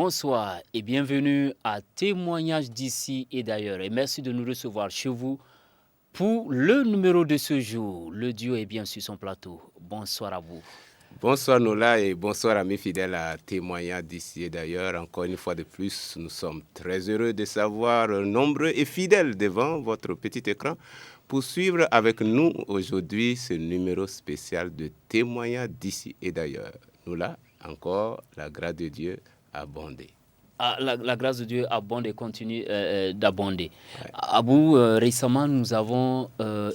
Bonsoir et bienvenue à Témoignages d'ici et d'ailleurs. Et merci de nous recevoir chez vous pour le numéro de ce jour. Le duo est bien sur son plateau. Bonsoir à vous. Bonsoir Nola et bonsoir amis fidèles à Témoignages d'ici et d'ailleurs. Encore une fois de plus, nous sommes très heureux de savoir nombreux et fidèles devant votre petit écran pour suivre avec nous aujourd'hui ce numéro spécial de Témoignages d'ici et d'ailleurs. Nola, encore la grâce de Dieu abonder. La grâce de Dieu abonde et continue d'abonder. Ouais. Abou, récemment, nous avons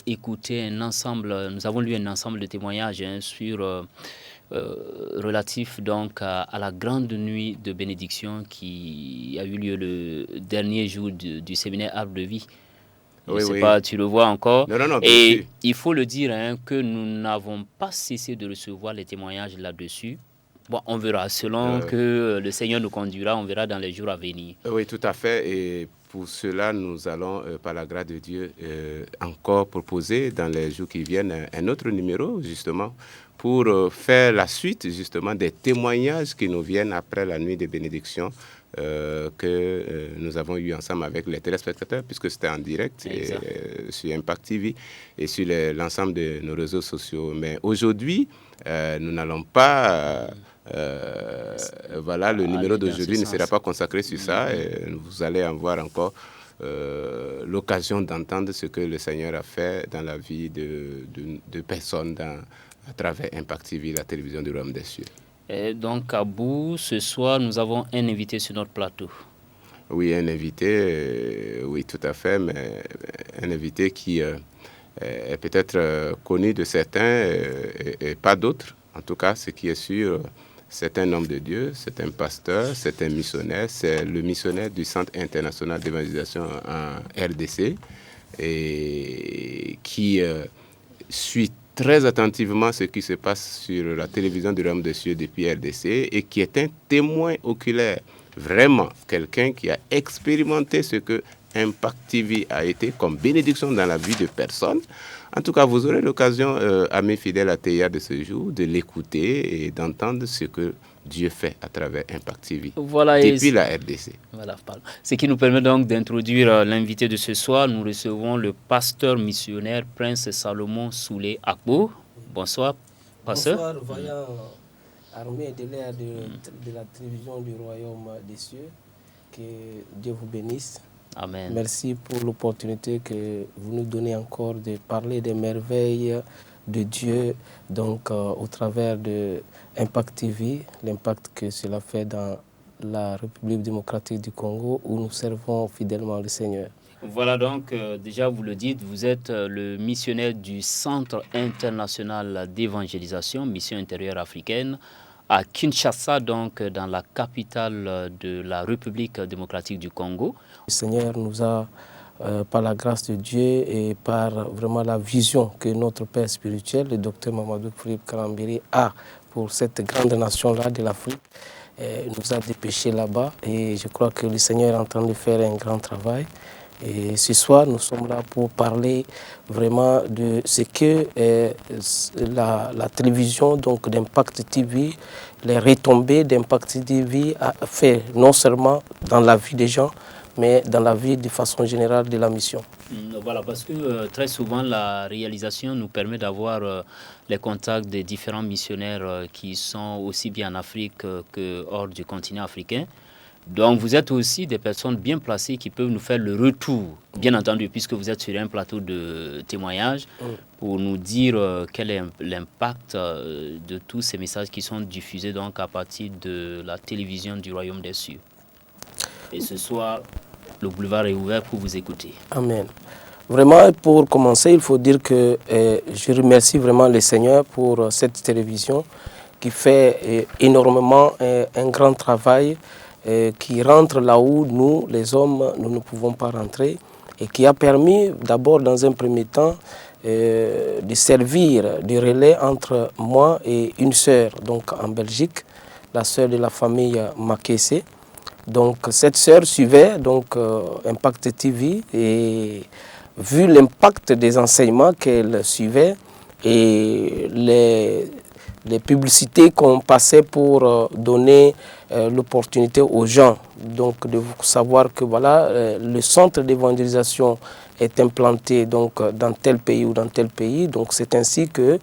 écouté nous avons lu un ensemble de témoignages sur relatif donc à la grande nuit de bénédiction qui a eu lieu le dernier jour du séminaire Arbre de Vie. Je ne sais pas, tu le vois encore. Non, et il faut le dire que nous n'avons pas cessé de recevoir les témoignages là-dessus. Bon, on verra, selon que le Seigneur nous conduira, on verra dans les jours à venir. Oui, tout à fait. Et pour cela, nous allons, par la grâce de Dieu, encore proposer dans les jours qui viennent un autre numéro, justement, pour faire la suite, justement, des témoignages qui nous viennent après la nuit de bénédiction que nous avons eu ensemble avec les téléspectateurs, puisque c'était en direct sur Impact TV et sur l'ensemble de nos réseaux sociaux. Mais aujourd'hui, nous n'allons pas... voilà, le numéro d'aujourd'hui ne sera pas consacré sur ça. Et vous allez avoir encore l'occasion d'entendre ce que le Seigneur a fait dans la vie de personnes à travers Impact TV, la télévision du Royaume des Cieux. Et donc, Abou, ce soir, nous avons un invité sur notre plateau. Oui, un invité, oui, tout à fait, mais un invité qui est peut-être connu de certains et pas d'autres. En tout cas, ce qui est sûr, c'est un homme de Dieu, c'est un pasteur, c'est un missionnaire, c'est le missionnaire du Centre international d'évangélisation en RDC et qui suit très attentivement ce qui se passe sur la télévision du Royaume des Cieux depuis RDC et qui est un témoin oculaire, vraiment quelqu'un qui a expérimenté ce que Impact TV a été comme bénédiction dans la vie de personnes. En tout cas, vous aurez l'occasion, amis fidèles à TIA de ce jour, de l'écouter et d'entendre ce que Dieu fait à travers Impact TV depuis la RDC. Voilà, ce qui nous permet donc d'introduire l'invité de ce soir. Nous recevons le pasteur missionnaire Prince Salomon Soulé Akbo. Bonsoir, pasteur. Bonsoir, voyant armé de l'air de la télévision du Royaume des Cieux. Que Dieu vous bénisse. Amen. Merci pour l'opportunité que vous nous donnez encore de parler des merveilles de Dieu, donc au travers de Impact TV, l'impact que cela fait dans la République démocratique du Congo où nous servons fidèlement le Seigneur. Voilà donc, déjà vous le dites, vous êtes le missionnaire du Centre international d'évangélisation, Mission intérieure africaine, à Kinshasa, donc dans la capitale de la République démocratique du Congo. Le Seigneur nous a, par la grâce de Dieu et par vraiment la vision que notre Père spirituel, le docteur Mamadou Philippe Kalambiri, a pour cette grande nation-là de l'Afrique, nous a dépêchés là-bas et je crois que le Seigneur est en train de faire un grand travail. Et ce soir, nous sommes là pour parler vraiment de ce que la télévision donc d'Impact TV, les retombées d'Impact TV a fait non seulement dans la vie des gens, mais dans la vie de façon générale de la mission. Voilà, parce que très souvent, la réalisation nous permet d'avoir les contacts des différents missionnaires qui sont aussi bien en Afrique que hors du continent africain. Donc, vous êtes aussi des personnes bien placées qui peuvent nous faire le retour, bien entendu, puisque vous êtes sur un plateau de témoignage, pour nous dire quel est l'impact de tous ces messages qui sont diffusés donc, à partir de la télévision du Royaume des Cieux. Et ce soir, le boulevard est ouvert pour vous écouter. Amen. Vraiment, pour commencer, il faut dire que je remercie vraiment le Seigneur pour cette télévision qui fait énormément un grand travail, qui rentre là où nous, les hommes, nous ne pouvons pas rentrer et qui a permis d'abord, dans un premier temps, de servir de relais entre moi et une sœur donc en Belgique, la sœur de la famille Makessé. Donc cette sœur suivait donc Impact TV et vu l'impact des enseignements qu'elle suivait et les publicités qu'on passait pour donner l'opportunité aux gens donc de savoir que voilà, le centre d'évangélisation est implanté donc dans tel pays ou dans tel pays. Donc c'est ainsi que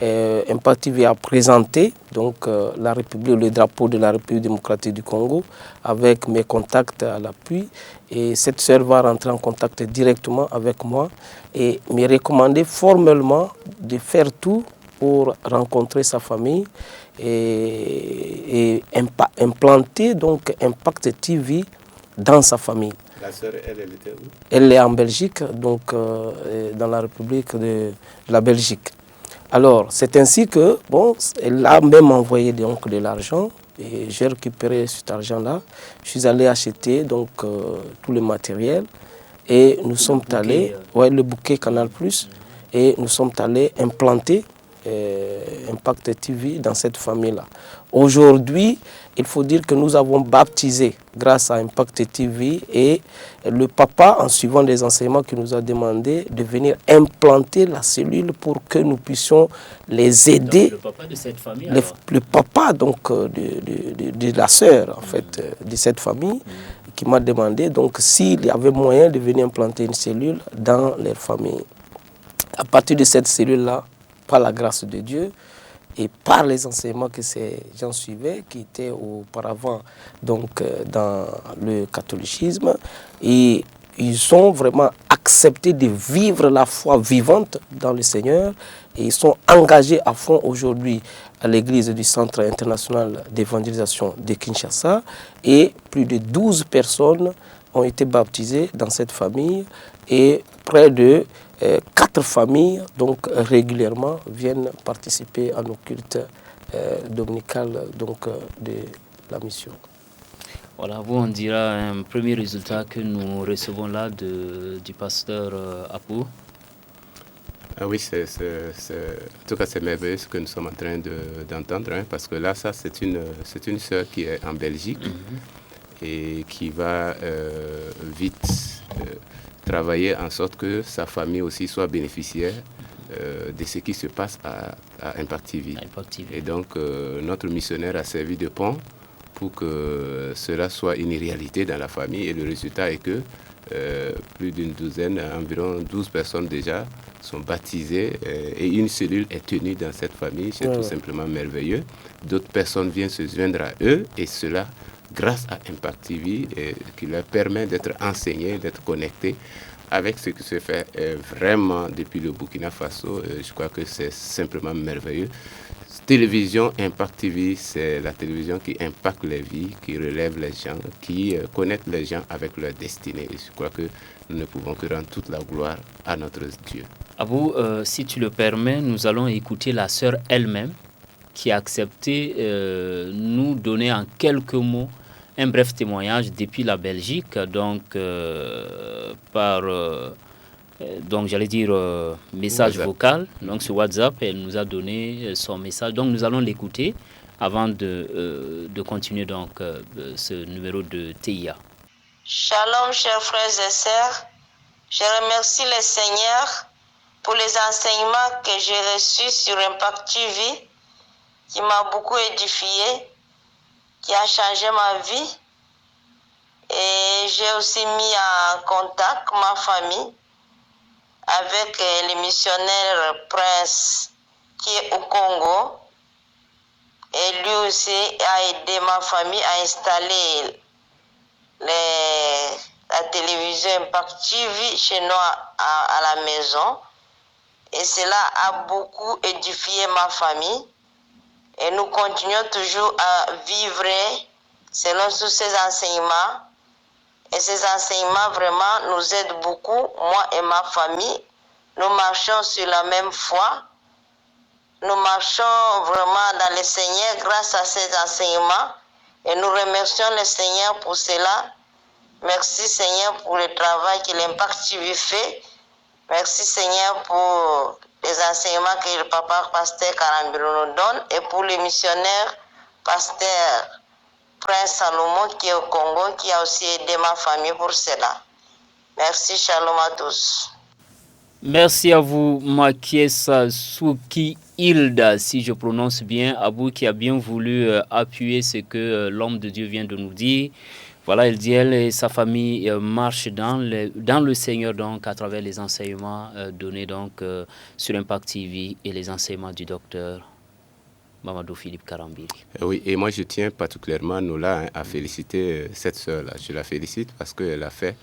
Impact TV a présenté donc la République, le drapeau de la République démocratique du Congo avec mes contacts à l'appui. Et cette sœur va rentrer en contact directement avec moi et me recommander formellement de faire tout pour rencontrer sa famille et implanter donc Impact TV dans sa famille. La sœur, elle était où? Elle est en Belgique, donc dans la République de la Belgique. Alors, c'est ainsi que, bon, elle a même envoyé donc de l'argent et j'ai récupéré cet argent-là. Je suis allé acheter donc tout le matériel et nous sommes allés, le bouquet Canal+, et nous sommes allés implanter Impact TV dans cette famille-là. Aujourd'hui, il faut dire que nous avons baptisé grâce à Impact TV et le papa, en suivant les enseignements qu'il nous a demandé, de venir implanter la cellule pour que nous puissions les aider. Donc, le papa de cette famille le papa donc, de la sœur en fait, de cette famille qui m'a demandé donc s'il y avait moyen de venir implanter une cellule dans leur famille. À partir de cette cellule-là, par la grâce de Dieu et par les enseignements que ces gens suivaient, qui étaient auparavant donc, dans le catholicisme, et ils ont vraiment accepté de vivre la foi vivante dans le Seigneur et ils sont engagés à fond aujourd'hui à l'église du Centre international d'évangélisation de Kinshasa et plus de 12 personnes ont été baptisées dans cette famille et près de 4 familles donc régulièrement viennent participer à nos cultes dominicales donc, de la mission. Voilà, vous on dira un premier résultat que nous recevons là du pasteur Apou. Ah oui, en tout cas c'est merveilleux ce que nous sommes en train d'entendre, hein, parce que là, ça c'est une sœur qui est en Belgique et qui va vite travailler en sorte que sa famille aussi soit bénéficiaire de ce qui se passe à Impact TV. Et donc notre missionnaire a servi de pont pour que cela soit une réalité dans la famille et le résultat est que plus d'une douzaine, environ 12 personnes déjà sont baptisées et une cellule est tenue dans cette famille. C'est tout simplement merveilleux. D'autres personnes viennent se joindre à eux et cela grâce à Impact TV qui leur permet d'être enseignés, d'être connectés avec ce qui se fait vraiment depuis le Burkina Faso. Je crois que c'est simplement merveilleux. Télévision, Impact TV, c'est la télévision qui impacte les vies, qui relève les gens, qui connecte les gens avec leur destinée. Et je crois que nous ne pouvons que rendre toute la gloire à notre Dieu. Abou, si tu le permets, nous allons écouter la sœur elle-même qui a accepté nous donner en quelques mots un bref témoignage depuis la Belgique, donc par... donc j'allais dire message vocal, donc sur WhatsApp, elle nous a donné son message. Donc nous allons l'écouter avant de continuer donc ce numéro de TIA. Shalom chers frères et sœurs, je remercie le Seigneur pour les enseignements que j'ai reçus sur Impact TV qui m'a beaucoup édifié, qui a changé ma vie et j'ai aussi mis en contact ma famille avec le missionnaire Prince qui est au Congo et lui aussi a aidé ma famille à installer la télévision Impact TV chez nous à la maison et cela a beaucoup édifié ma famille et nous continuons toujours à vivre selon tous ces enseignements. Et ces enseignements vraiment nous aident beaucoup, moi et ma famille. Nous marchons sur la même foi. Nous marchons vraiment dans le Seigneur grâce à ces enseignements. Et nous remercions le Seigneur pour cela. Merci Seigneur pour le travail que l'Impact TV fait. Merci Seigneur pour les enseignements que le papa pasteur Karambiro nous donne. Et pour les missionnaires pasteur Prince Salomon qui est au Congo, qui a aussi aidé ma famille pour cela. Merci, shalom à tous. Merci à vous, Makiesa Souki Hilda, si je prononce bien, à vous qui a bien voulu appuyer ce que l'homme de Dieu vient de nous dire. Voilà, il dit, elle et sa famille marchent dans le Seigneur, donc, à travers les enseignements donnés donc, sur Impact TV et les enseignements du docteur Mamadou Philippe Karambiri. Oui, et moi je tiens particulièrement, Nola, à féliciter cette sœur-là. Je la félicite parce qu'elle a fait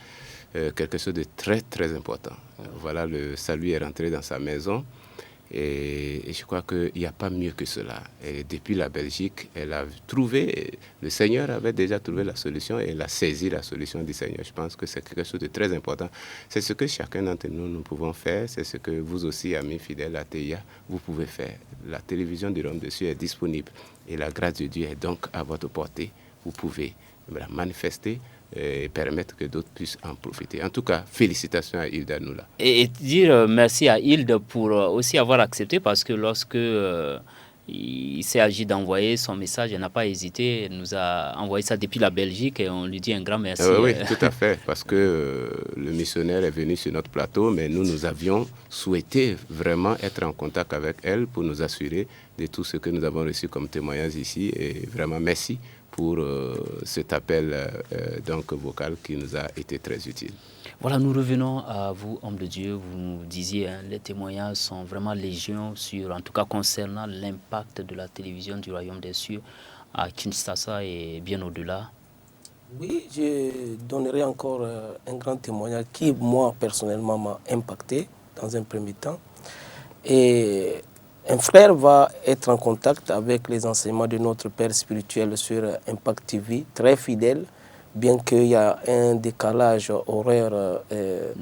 quelque chose de très, très important. Voilà, le salut est rentré dans sa maison. Et je crois qu'il n'y a pas mieux que cela. Et depuis la Belgique, elle a trouvé, le Seigneur avait déjà trouvé la solution et elle a saisi la solution du Seigneur. Je pense que c'est quelque chose de très important. C'est ce que chacun d'entre nous pouvons faire. C'est ce que vous aussi, amis fidèles à TIA, vous pouvez faire. La télévision du Royaume de Dieu est disponible et la grâce de Dieu est donc à votre portée. Vous pouvez la manifester et permettre que d'autres puissent en profiter. En tout cas, félicitations à Hilda Noula. Et dire merci à Hilda pour aussi avoir accepté, parce que lorsque il s'est agi d'envoyer son message, elle n'a pas hésité, elle nous a envoyé ça depuis la Belgique et on lui dit un grand merci. Oui, tout à fait, parce que le missionnaire est venu sur notre plateau, mais nous avions souhaité vraiment être en contact avec elle pour nous assurer de tout ce que nous avons reçu comme témoignage ici. Et vraiment, merci pour cet appel donc vocal qui nous a été très utile. Voilà, nous revenons à vous, homme de Dieu. Vous nous disiez, les témoignages sont vraiment légion sur, en tout cas concernant l'impact de la télévision du Royaume des Cieux à Kinshasa et bien au-delà. Oui, je donnerai encore un grand témoignage qui, moi, personnellement, m'a impacté dans un premier temps. Et un frère va être en contact avec les enseignements de notre Père spirituel sur Impact TV, très fidèle, bien qu'il y a un décalage horaire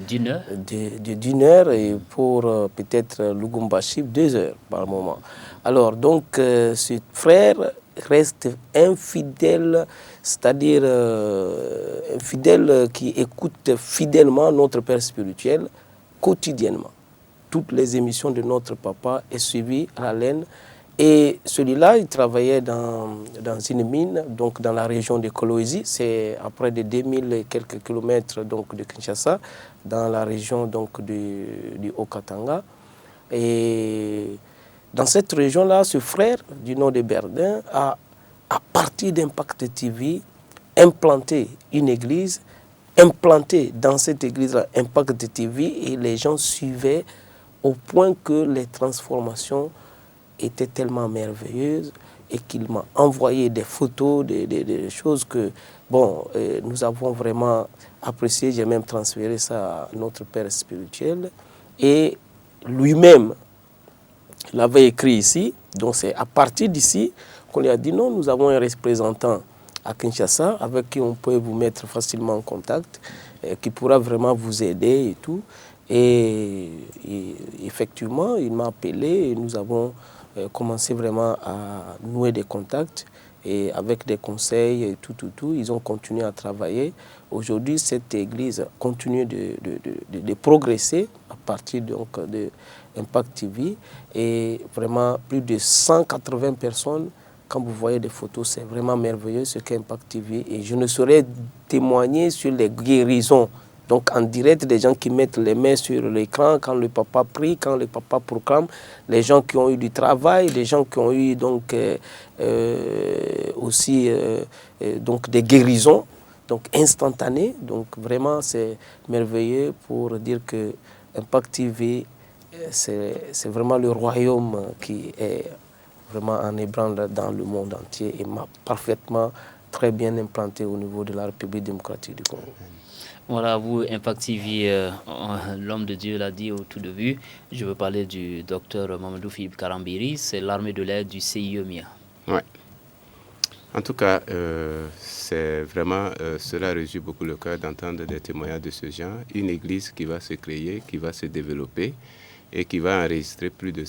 d'une heure et pour peut-être Lugumbashi, 2 heures par moment. Alors, donc, ce frère reste infidèle, c'est-à-dire un fidèle qui écoute fidèlement notre Père spirituel quotidiennement. Toutes les émissions de notre papa est suivi à la laine. Et celui-là, il travaillait dans une mine, donc dans la région de Kolwezi, c'est à près de 2000 et quelques kilomètres donc, de Kinshasa, dans la région donc, du Haut-Katanga. Et dans cette région-là, ce frère du nom de Berdin a, à partir d'Impact TV, implanté une église, implanté dans cette église-là Impact TV, et les gens suivaient au point que les transformations étaient tellement merveilleuses et qu'il m'a envoyé des photos, des choses que bon, nous avons vraiment apprécié. J'ai même transféré ça à notre Père spirituel et lui-même l'avait écrit ici. Donc c'est à partir d'ici qu'on lui a dit non, nous avons un représentant à Kinshasa avec qui on peut vous mettre facilement en contact, qui pourra vraiment vous aider et tout. Et effectivement, il m'a appelé et nous avons commencé vraiment à nouer des contacts et avec des conseils et tout. Ils ont continué à travailler. Aujourd'hui, cette église continue de progresser à partir donc, de Impact TV et vraiment plus de 180 personnes. Quand vous voyez des photos, c'est vraiment merveilleux ce qu'est Impact TV. Et je ne saurais témoigner sur les guérisons. Donc en direct, des gens qui mettent les mains sur l'écran quand le papa prie, quand le papa proclame, les gens qui ont eu du travail, des gens qui ont eu donc, aussi donc des guérisons donc instantanées. Donc vraiment, c'est merveilleux pour dire que Impact TV, c'est vraiment le royaume qui est vraiment en ébranle dans le monde entier et m'a parfaitement très bien implanté au niveau de la République démocratique du Congo. Voilà, vous, Impact TV, l'homme de Dieu l'a dit au tout début. Je veux parler du docteur Mamadou Philippe Karambiri, c'est l'armée de l'air du CIEMIA. Oui. En tout cas, c'est vraiment, cela réjouit beaucoup le cœur d'entendre des témoignages de ce genre. Une église qui va se créer, qui va se développer et qui va enregistrer plus de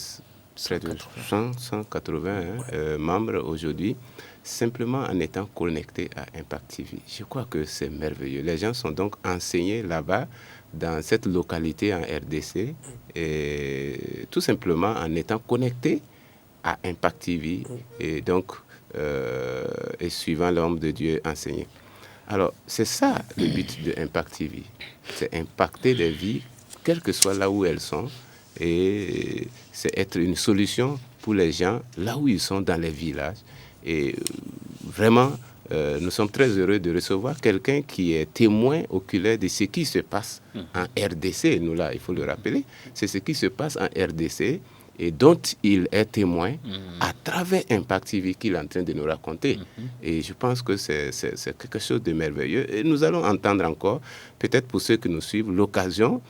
180 membres aujourd'hui, simplement en étant connectés à Impact TV. Je crois que c'est merveilleux. Les gens sont donc enseignés là-bas, dans cette localité en RDC, et tout simplement en étant connectés à Impact TV, et donc et suivant l'homme de Dieu enseigné. Alors, c'est ça le but de Impact TV. C'est impacter des vies quel que soit là où elles sont, et c'est être une solution pour les gens là où ils sont dans les villages. Et vraiment, nous sommes très heureux de recevoir quelqu'un qui est témoin oculaire de ce qui se passe en RDC. Nous là, il faut le rappeler, c'est ce qui se passe en RDC et dont il est témoin à travers Impact TV qu'il est en train de nous raconter. Et je pense que c'est quelque chose de merveilleux. Et nous allons entendre encore, peut-être pour ceux qui nous suivent, l'occasion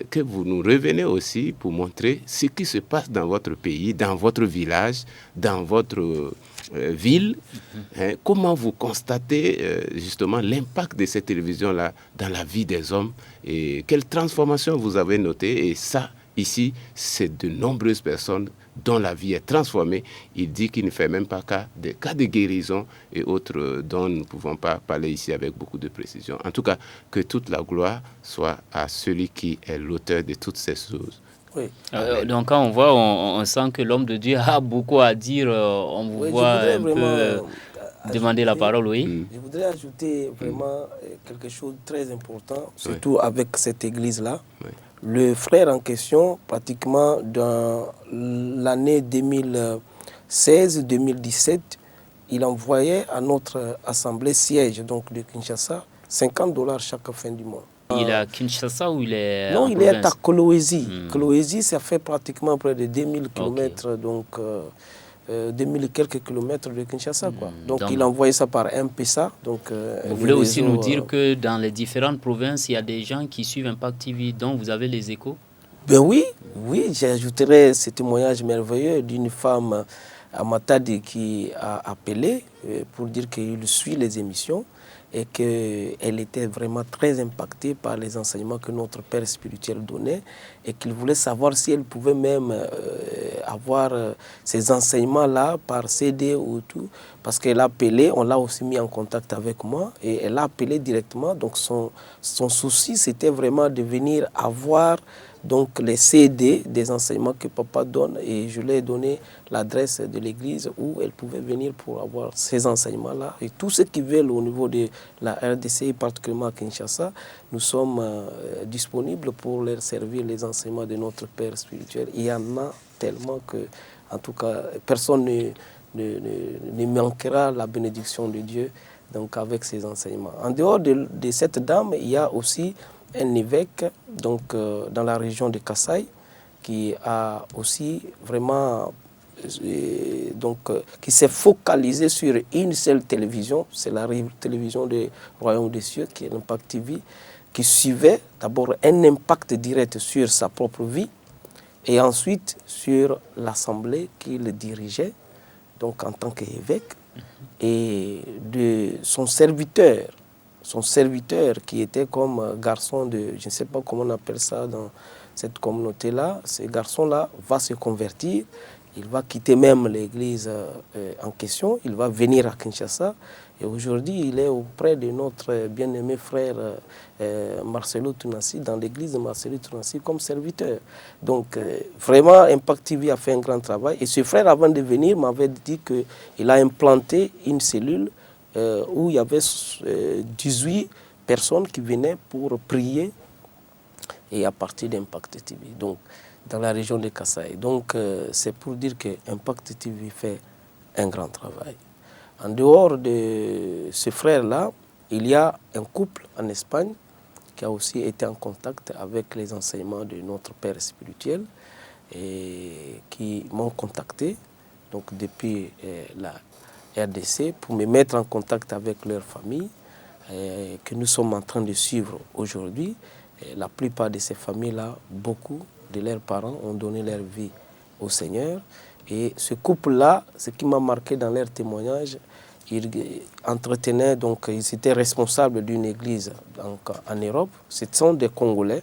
que vous nous revenez aussi pour montrer ce qui se passe dans votre pays, dans votre village, dans votre ville. Comment vous constatez justement l'impact de cette télévision-là dans la vie des hommes et quelles transformations vous avez notées. Et ça, ici, c'est de nombreuses personnes dont la vie est transformée. Il dit qu'il ne fait même pas cas de guérison et autres dont nous ne pouvons pas parler ici avec beaucoup de précision. En tout cas, que toute la gloire soit à celui qui est l'auteur de toutes ces choses. Oui. Donc quand on voit, on sent que l'homme de Dieu a beaucoup à dire. On vous voit un peu demander la parole, oui. Je voudrais ajouter vraiment quelque chose de très important, surtout avec cette église-là. Oui. Le frère en question, pratiquement dans l'année 2016-2017, il envoyait à notre assemblée siège donc de Kinshasa $50 chaque fin du mois. Il est à Kinshasa ou il est non, en il province? est à Kolwezi. Kolwezi, ça fait pratiquement près de 2000 km, donc 2000 et quelques kilomètres de Kinshasa. Quoi. Donc il envoyait ça par M-Pesa. Donc, vous voulez aussi nous dire que dans les différentes provinces, il y a des gens qui suivent Impact TV, dont vous avez les échos? Ben oui, j'ajouterais ce témoignage merveilleux d'une femme à Matadi qui a appelé pour dire qu'il suit les émissions et qu'elle était vraiment très impactée par les enseignements que notre père spirituel donnait et qu'il voulait savoir si elle pouvait même avoir ces enseignements-là par CD ou tout, parce qu'elle a appelé, on l'a aussi mis en contact avec moi et elle a appelé directement. Donc son souci, c'était vraiment de venir avoir donc les CD des enseignements que papa donne et je lui ai donné l'adresse de l'église où elle pouvait venir pour avoir ces enseignements-là. Et tous ceux qui veulent au niveau de la RDC, particulièrement à Kinshasa, nous sommes disponibles pour leur servir les enseignements de notre Père spirituel. Il y en a tellement que, en tout cas, personne ne manquera la bénédiction de Dieu donc avec ces enseignements. En dehors de cette dame, il y a aussi un évêque donc, dans la région de Kasaï qui a aussi vraiment qui s'est focalisé sur une seule télévision, c'est la télévision du Royaume des Cieux qui est l'Impact TV, qui suivait d'abord un impact direct sur sa propre vie et ensuite sur l'assemblée qu'il dirigeait donc en tant qu'évêque et de son serviteur qui était comme garçon de, je ne sais pas comment on appelle ça dans cette communauté-là, ce garçon-là va se convertir, il va quitter même l'église en question, il va venir à Kinshasa et aujourd'hui il est auprès de notre bien-aimé frère Marcelo Tounassi, dans l'église de Marcelo Tounassi comme serviteur. Donc vraiment Impact TV a fait un grand travail et ce frère avant de venir m'avait dit qu'il a implanté une cellule où il y avait 18 personnes qui venaient pour prier et à partir d'Impact TV, donc dans la région de Kasaï. Donc c'est pour dire que Impact TV fait un grand travail. En dehors de ce frère-là, il y a un couple en Espagne qui a aussi été en contact avec les enseignements de notre Père spirituel et qui m'ont contacté donc depuis la RDC pour me mettre en contact avec leur famille que nous sommes en train de suivre aujourd'hui. La plupart de ces familles-là, beaucoup de leurs parents ont donné leur vie au Seigneur. Et ce couple-là, ce qui m'a marqué dans leur témoignage, ils entretenaient, donc ils étaient responsables d'une église donc, en Europe. Ce sont des Congolais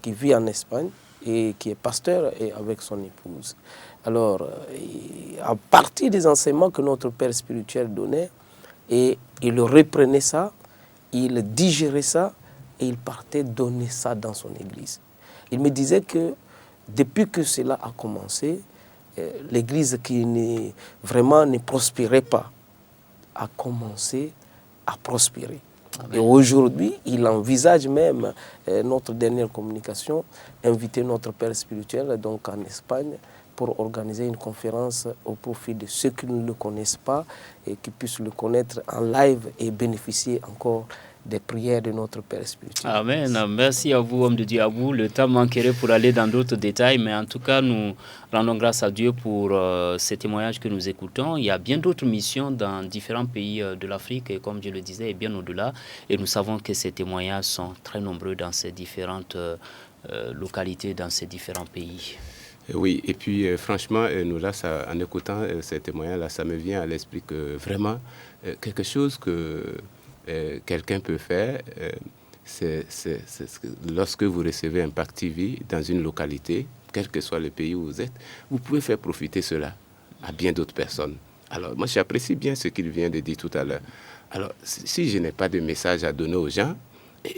qui vivent en Espagne et qui est pasteur et avec son épouse. Alors, à partir des enseignements que notre Père spirituel donnait, et il reprenait ça, il digérait ça, et il partait donner ça dans son église. Il me disait que depuis que cela a commencé, l'église qui vraiment ne prospérait pas a commencé à prospérer. Et aujourd'hui, il envisage même, notre dernière communication, inviter notre père spirituel donc en Espagne pour organiser une conférence au profit de ceux qui ne le connaissent pas et qui puissent le connaître en live et bénéficier encore des prières de notre Père spirituel. Amen. Merci à vous, homme de Dieu. À vous, le temps manquerait pour aller dans d'autres détails, mais en tout cas, nous rendons grâce à Dieu pour ces témoignages que nous écoutons. Il y a bien d'autres missions dans différents pays de l'Afrique, et comme je le disais, et bien au-delà. Et nous savons que ces témoignages sont très nombreux dans ces différentes localités, dans ces différents pays. Oui, et puis franchement, nous là, en écoutant ces témoignages-là, ça me vient à l'esprit que vraiment, quelque chose que quelqu'un peut faire, c'est lorsque vous recevez Impact TV dans une localité, quel que soit le pays où vous êtes, vous pouvez faire profiter cela à bien d'autres personnes. Alors, moi, j'apprécie bien ce qu'il vient de dire tout à l'heure. Alors, si je n'ai pas de message à donner aux gens,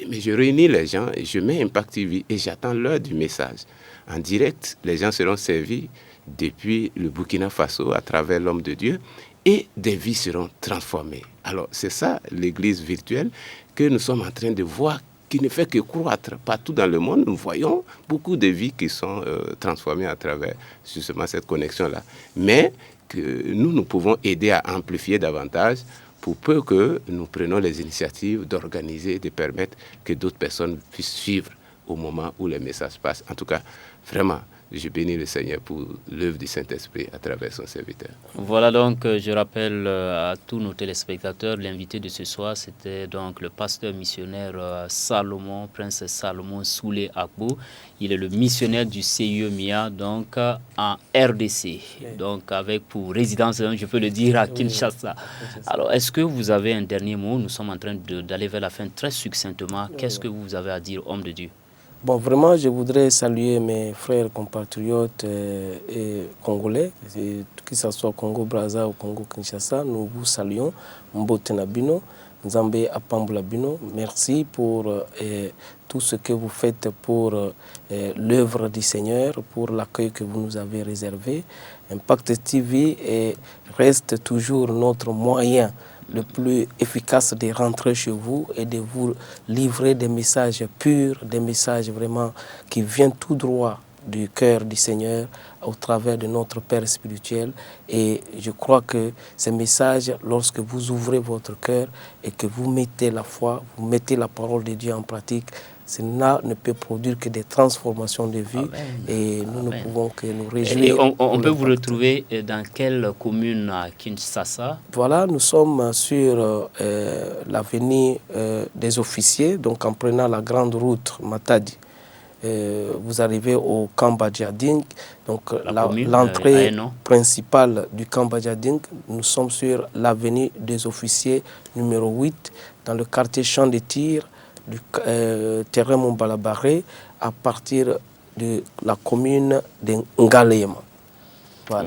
mais je réunis les gens et je mets Impact TV et j'attends l'heure du message. En direct, les gens seront servis depuis le Burkina Faso à travers l'homme de Dieu et des vies seront transformées. Alors, c'est ça l'église virtuelle que nous sommes en train de voir qui ne fait que croître partout dans le monde. Nous voyons beaucoup de vies qui sont transformées à travers justement cette connexion-là. Mais que nous pouvons aider à amplifier davantage pour peu que nous prenions les initiatives d'organiser, de permettre que d'autres personnes puissent suivre au moment où les messages passent. En tout cas, vraiment, je bénis le Seigneur pour l'œuvre du Saint-Esprit à travers son serviteur. Voilà donc, je rappelle à tous nos téléspectateurs, l'invité de ce soir, c'était donc le pasteur missionnaire Salomon, Prince Salomon Soulé Agbo. Il est le missionnaire du CIE MIA, donc en RDC, donc avec pour résidence, je peux le dire, à Kinshasa. Alors, est-ce que vous avez un dernier mot? Nous sommes en train d'aller vers la fin très succinctement. Qu'est-ce que vous avez à dire, homme de Dieu? Bon, vraiment, je voudrais saluer mes frères compatriotes et congolais, que ce soit Congo-Brazza ou Congo-Kinshasa. Nous vous saluons. Mbotenabino, Nzambe Apambulabino. Merci pour tout ce que vous faites pour l'œuvre du Seigneur, pour l'accueil que vous nous avez réservé. Impact TV reste toujours notre moyen le plus efficace de rentrer chez vous et de vous livrer des messages purs, des messages vraiment qui viennent tout droit du cœur du Seigneur au travers de notre Père spirituel. Et je crois que ces messages, lorsque vous ouvrez votre cœur et que vous mettez la foi, vous mettez la parole de Dieu en pratique, cela ne peut produire que des transformations de vie. Amen. Et nous ne pouvons que nous réjouir. Et on peut vous retrouver dans quelle commune à Kinshasa? Voilà, nous sommes sur l'avenue des officiers, donc en prenant la grande route Matadi. Vous arrivez au camp Badiading, donc l'entrée principale du camp Badiading. Nous sommes sur l'avenue des officiers numéro 8, dans le quartier Champ de Tir, du terrain Montbalabaré, à partir de la commune de Ngalema.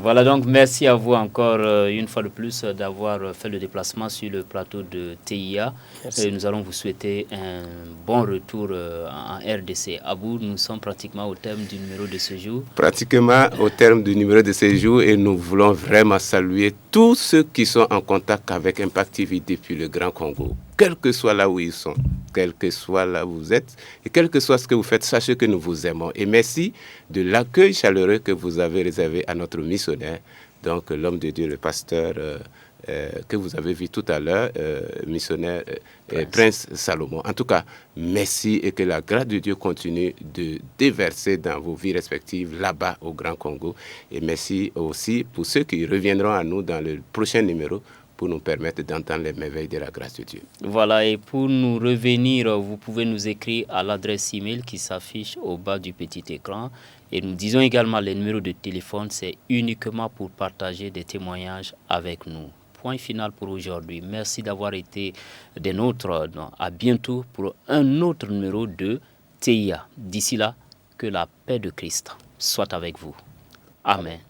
Voilà donc, merci à vous encore une fois de plus d'avoir fait le déplacement sur le plateau de TIA. Et nous allons vous souhaiter un bon retour en RDC. Abou, nous sommes pratiquement au terme du numéro de ce jour. Pratiquement au terme du numéro de ce jour et nous voulons vraiment saluer tous ceux qui sont en contact avec Impact TV depuis le Grand Congo. Quel que soit là où ils sont, quel que soit là où vous êtes, et quel que soit ce que vous faites, sachez que nous vous aimons. Et merci de l'accueil chaleureux que vous avez réservé à notre missionnaire, donc l'homme de Dieu, le pasteur que vous avez vu tout à l'heure, missionnaire Prince Salomon. En tout cas, merci et que la grâce de Dieu continue de déverser dans vos vies respectives là-bas au Grand Congo. Et merci aussi pour ceux qui reviendront à nous dans le prochain numéro, pour nous permettre d'entendre les merveilles de la grâce de Dieu. Voilà, et pour nous revenir, vous pouvez nous écrire à l'adresse email qui s'affiche au bas du petit écran. Et nous disons également les numéros de téléphone, c'est uniquement pour partager des témoignages avec nous. Point final pour aujourd'hui. Merci d'avoir été des nôtres. À bientôt pour un autre numéro de TIA. D'ici là, que la paix de Christ soit avec vous. Amen.